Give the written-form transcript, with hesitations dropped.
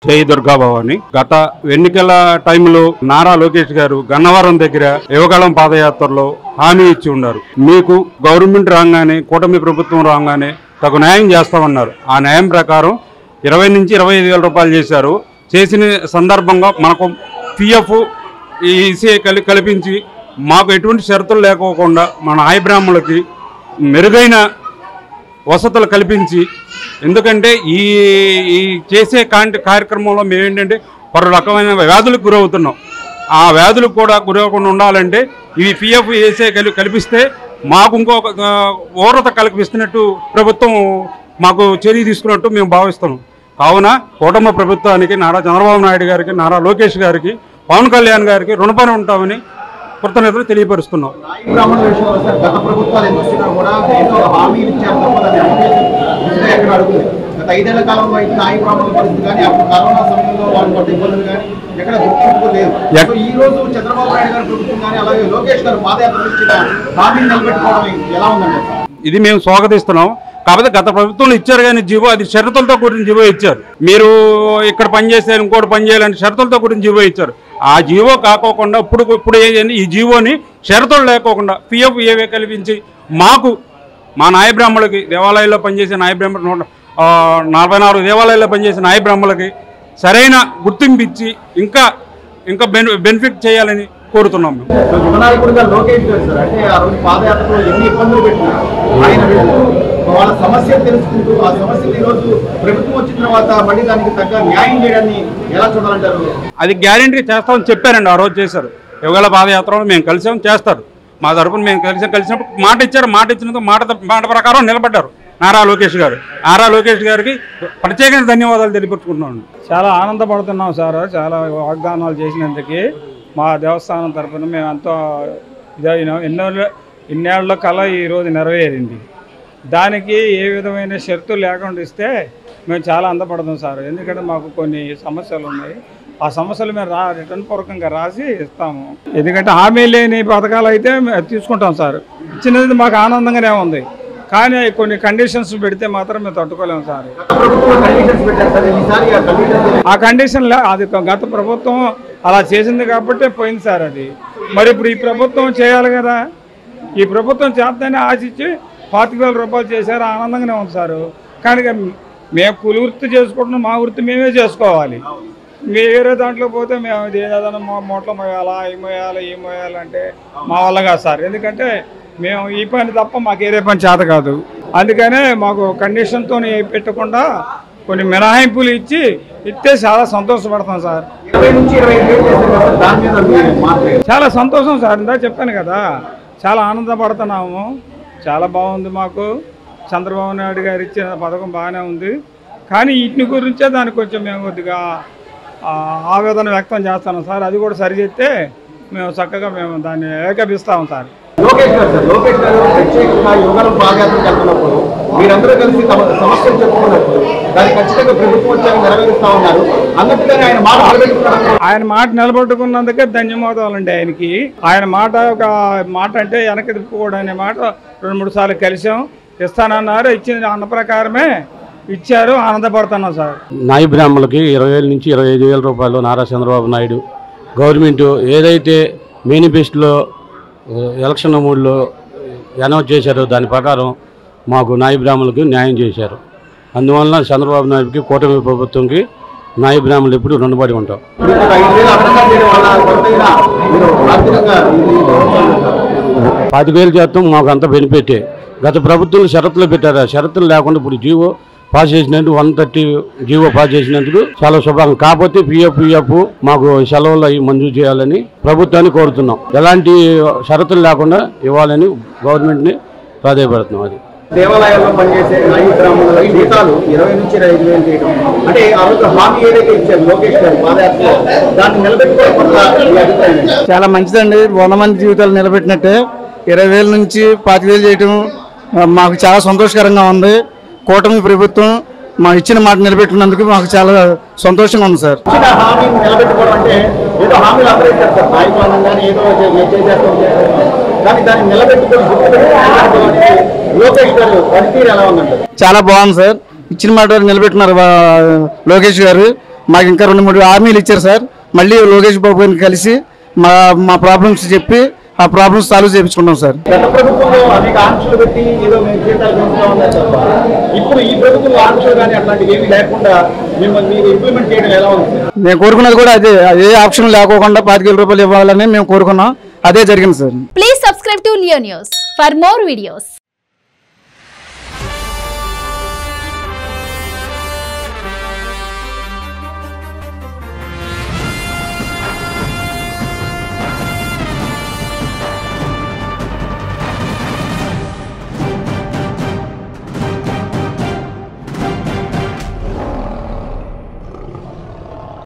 జై దుర్గాభవాని. గత ఎన్నికల టైంలో నారా లోకేష్ గారు గన్నవరం దగ్గర యువగళం పాదయాత్రలో హామీ ఇచ్చి ఉన్నారు. మీకు గవర్నమెంట్ రాగానే, కూటమి ప్రభుత్వం రాగానే తగు న్యాయం చేస్తామన్నారు. ఆ న్యాయం ప్రకారం 20 నుంచి 25 వేల రూపాయలు చేశారు. చేసిన సందర్భంగా మనకు పిఎఫ్ ఈసీ కల్పించి మాకు ఎటువంటి షరతులు లేకోకుండా మన నాయబ్రాహ్మణులకి మెరుగైన వసతులు కల్పించి, ఎందుకంటే ఈ చేసే కార్యక్రమంలో మేమేంటంటే పలు రకమైన వ్యాధులకు గురవుతున్నాం. ఆ వ్యాధులకు కూడా గురవకుండా ఉండాలంటే ఇవి పిఎఫ్ ఏసే కల్పిస్తే మాకు ఇంకొక ఊరత కల్పిస్తున్నట్టు ప్రభుత్వం మాకు చర్య తీసుకున్నట్టు మేము భావిస్తున్నాం. కావున కూటమి ప్రభుత్వానికి, నారా చంద్రబాబు నాయుడు గారికి, నారా లోకేష్ గారికి, పవన్ కళ్యాణ్ గారికి రుణపడి ఉంటామని కృతజ్ఞతలు తెలియపరుస్తున్నాం. ఇది మేము స్వాగతిస్తున్నాం. కాకపోతే గత ప్రభుత్వంలో ఇచ్చారు కానీ జీవో, అది షరతులతో కూడిన జీవో ఇచ్చారు. మీరు ఇక్కడ పనిచేస్తే ఇంకోటి పని చేయాలని షరతులతో కూడిన జీవో ఇచ్చారు. ఆ జీవో కాకోకుండా ఇప్పుడు ఈ జీవోని షరతులు లేకోకుండా పిఎఫ్ ఏవే కల్పించి మాకు, మా నాయబ్రాహ్మణులకి, దేవాలయాల్లో పనిచేసే నాయబ్రాహ్మణులు 44 దేవాలయాల్లో పనిచేసే నాయబ్రాహ్మణులకి సరైన గుర్తింపు ఇచ్చి ఇంకా బెనిఫిట్ చేయాలని కోరుతున్నాం. వాళ్ళ సమస్యలు తెలుసుకుంటూ ఆ సమస్యలు ఈరోజు ప్రభుత్వం వచ్చిన తర్వాత మళ్ళీ దానికి తగ్గ న్యాయం చేయడాన్ని ఎలా చూడాలంటారు? అది గ్యారెంటీ చేస్తామని చెప్పారండి. ఆ రోజు చేశారు. యువగళ పాదయాత్రలో మేము కలిసాం, చేస్తారు. మా తరపున మేము కలిసినప్పుడు మాట ఇచ్చారు. మాట ఇచ్చినందుకు మాట ప్రకారం నిలబడ్డారు నారా లోకేష్ గారు. నారా లోకేష్ గారికి ప్రత్యేకంగా ధన్యవాదాలు తెలియపరుచుకుంటున్నాను. చాలా ఆనందపడుతున్నాం సార్. చాలా వాగ్దానాలు చేసినందుకు మా దేవస్థానం తరఫున మేము ఎంతో ఇదైనాం. ఇన్నేళ్ల కళ ఈరోజు నెరవేరింది. దానికి ఏ విధమైన షరతులు లేకుండా ఇస్తే మేము చాలా ఆనందపడతాం సార్. ఎందుకంటే మాకు కొన్ని సమస్యలు ఉన్నాయి. ఆ సమస్యలు మేము రిటర్న్ పూర్వకంగా రాసి ఇస్తాము. ఎందుకంటే హామీ లేని పథకాలు అయితే తీసుకుంటాం సార్. ఇచ్చినది మాకు ఆనందంగానే ఉంది. కానీ కొన్ని కండిషన్స్ పెడితే మాత్రం మేము తట్టుకోలేము సార్. ఆ కండిషన్ అది గత ప్రభుత్వం అలా చేసింది కాబట్టి పోయింది సార్ అది. మరి ఇప్పుడు ఈ ప్రభుత్వం చేయాలి కదా. ఈ ప్రభుత్వం చేస్తేనే ఆశించి 25,000 రూపాయలు చేశారు. ఆనందంగానే ఉంది సార్. కానీ మేము కూలి వృత్తి చేసుకుంటున్నాం. మా వృత్తి మేమే చేసుకోవాలి. వేరే దాంట్లో పోతే మేము ఏదైనా మూటలు మోయాలా, ఏం మోయాలంటే మా వల్ల కాదు సార్. ఎందుకంటే మేము ఈ పని తప్ప మాకు ఏదే పని చేత కాదు. అందుకనే మాకు కండిషన్తో పెట్టకుండా కొన్ని మినహాయింపులు ఇస్తే చాలా సంతోషపడతాం సార్. చాలా సంతోషం సార్. ఇందా చెప్పాను కదా, చాలా ఆనందపడుతున్నాము. చాలా బాగుంది మాకు. చంద్రబాబు నాయుడు గారు ఇచ్చిన పథకం బాగానే ఉంది. కానీ వీటిని గురించే దానికి కొంచెం మేము కొద్దిగా ఆవేదన వ్యక్తం చేస్తాను సార్. అది కూడా సరిచేస్తే మేము చక్కగా దాన్ని ఏకీపిస్తాము సార్. లోకేష్ గారు ప్రత్యేకంగా యువగళం పాదయాత్రకు వెళ్తున్నప్పుడు మీరందరూ కలిసి తమ సమస్యలు చెప్పుకున్నప్పుడు దాన్ని ఖచ్చితంగా ప్రభుత్వం వచ్చాక నెరవేరుస్తా ఉన్నారు. అందుకని ఆయన మాట నిలబెట్టుకున్నందుకే ధన్యవాదాలండి ఆయనకి. ఆయన మాట అంటే వెనక్కి తిప్పుకోవడం అనే మాట 2-3 సార్లు కలిసాం. ఇస్తానన్నారు. ఇచ్చిన అన్న ప్రకారమే ఇచ్చారు. ఆనందపడుతున్నాం సార్. నాయి బ్రాహ్మణులకి 20,000 నుంచి 25,000 రూపాయలు నారా చంద్రబాబు నాయుడు గవర్నమెంట్ ఏదైతే మేనిఫెస్టోలో ఎలక్షన్ మూడ్లో అనౌన్స్ చేశారో దాని ప్రకారం మాకు నాయి బ్రాహ్మణులకు న్యాయం చేశారు. అందువలన చంద్రబాబు నాయుడుకి, కూటమి ప్రభుత్వంకి నాయి బ్రాహ్మణులు ఎప్పుడు రుణపడి ఉంటాం. 25,000 చేస్తాం. మాకు అంత బెనిఫిటే. గత ప్రభుత్వం షరతులు పెట్టారు. ఆ షరతులు లేకుండా ఇప్పుడు జీవో పాస్ చేసినందుకు 130 జీవో పాస్ చేసినందుకు చాలా శుభంగా. కాకపోతే పిఎఫ్ మాకు సెలవులు అవి మంజూరు చేయాలని ప్రభుత్వాన్ని కోరుతున్నాం. ఎలాంటి షరతులు లేకుండా ఇవ్వాలని గవర్నమెంట్ని ప్రాధాన్యపడుతున్నాం. అది దేవాలయాల్లో పనిచేసే నాయి బ్రాహ్మణుల జీతాలు 20 నుంచి 25,000 చేయడం అంటే ఆ రోజు హామీ ఏదైతే ఇచ్చారు లోకేష్ గారు పాదయాత్రలో దాన్ని నిలబెట్టుకోవడం చాలా మంచిదండి. 100 మంది జీవితాలు నిలబెట్టినట్టే 20,000 నుంచి 25,000 చేయడం మాకు చాలా సంతోషకరంగా ఉంది. కూటమి ప్రభుత్వం మా ఇచ్చిన మాట నిలబెట్టుకున్నందుకు మాకు చాలా సంతోషంగా ఉంది సార్. నిలబెట్టుకోవడం అంటే ఏదో హామీలు అందరూ ఇచ్చారు సార్. నాయకులను కానీ ఏదో చేసేస్తాం. కానీ దాన్ని నిలబెట్టుకొని లోకేష్ గారు పనితీరు ఎలా ఉందంటారు? చాలా బాగుంది సార్. ఇచ్చిన మాట నిలబెట్టున్నారు లోకేష్ గారు. మాకు ఇంకా 2-3 హామీలు ఇచ్చారు సార్. మళ్ళీ లోకేష్ బాబు గారిని కలిసి మా ప్రాబ్లమ్స్ చెప్పి ఆ ప్రాబ్లమ్స్ సాల్వ్ చేయించుకుంటాం సార్. గత ప్రభుత్వంలో అనేక ఆంక్షలు పెట్టి ఏదో మేము జీతాలు పెంచుతా ఉన్నారు తప్ప ఇప్పుడు ఈ ప్రభుత్వంలో ఆంక్షలు కానీ అట్లాంటివి ఏమీ లేకుండా మిమ్మల్ని మీరు ఇంప్లిమెంట్ చేయడం ఎలా ఉంది? మేము కోరుకున్నది కూడా అదే, ఏ ఆప్షన్ లేకోకుండా 25,000 రూపాయలు ఇవ్వాలని మేము కోరుకున్నాం. అదే జరిగింది sir. Please subscribe to Leo news for more videos.